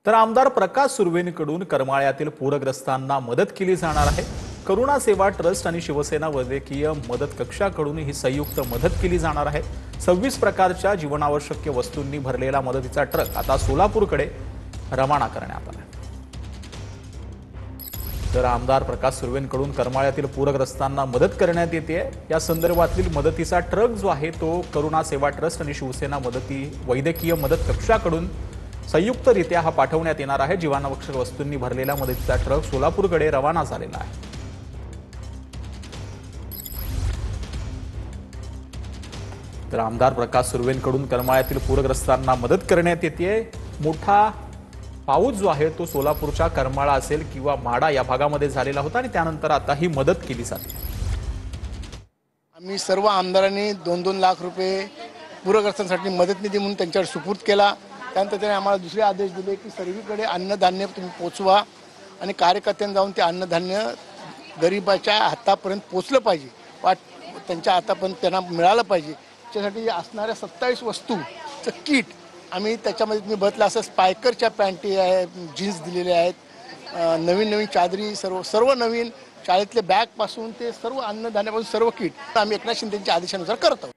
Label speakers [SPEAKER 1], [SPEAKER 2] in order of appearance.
[SPEAKER 1] तर आमदार प्रकाश सुर्वेंकडून करमाळ्यातील पूरग्रस्तांना मदत केली जाणार आहे। करुणा सेवा ट्रस्ट आणि शिवसेना वैद्यकीय मदत कक्षाकडून ही संयुक्त मदत केली जाणार आहे। 26 प्रकारच्या जीवनावश्यक वस्तूंनी भरलेला मदतीचा ट्रक आता सोलापूरकडे रवाना करण्यात आला। तर आमदार प्रकाश सुर्वेंकडून करमाळ्यातील पूरग्रस्तांना मदत करण्यात येते। या संदर्भातील मदतीचा ट्रक जो आहे तो करुणा सेवा ट्रस्ट आणि शिवसेना वैद्यकीय मदत कक्षाकडून संयुक्तरित्या हा पाठवण्यात येणार आहे। जीवनावश्यक वस्तूंनी भरलेला मदतीचा ट्रक सोलापूरकडे रवाना झालेला आहे। तर आमदार प्रकाश सुर्वेंकडून करमाळ्यातील पूरग्रस्तांना मदत करण्यात येते। मोठा पाऊस जो आहे तो सोलापूरच्या करमाळा असेल किंवा माडा या भागामध्ये झालेला होता आणि त्यानंतर आता ही मदत केली जाते।
[SPEAKER 2] आम्ही सर्व आमदारांनी 2-2 लाख रुपये पूरग्रस्तांसाठी मदत निधी म्हणून त्यांच्यावर सुपूर्द केला। त्यानंतर त्यांनी आम्हाला दुसरे आदेश दिले की सर्वीकडे अन्नधान्य तुम्ही पोचवा आणि कार्यकर्त्यांना जाऊन ते अन्नधान्य गरिबाच्या हातापर्यंत पोचलं पाहिजे, त्यांच्या हातापर्यंत त्यांना मिळालं पाहिजे। त्यासाठी असणाऱ्या 27 वस्तूचं किट आम्ही त्याच्यामध्ये तुम्ही बघितलं असं स्पायकरच्या पॅन्टी आहे, जीन्स दिलेले आहेत, नवीन चादरी, सर्व नवीन शाळेतले बॅगपासून ते सर्व अन्नधान्यापासून सर्व किट आम्ही एकनाथ शिंदेच्या आदेशानुसार करत आहोत।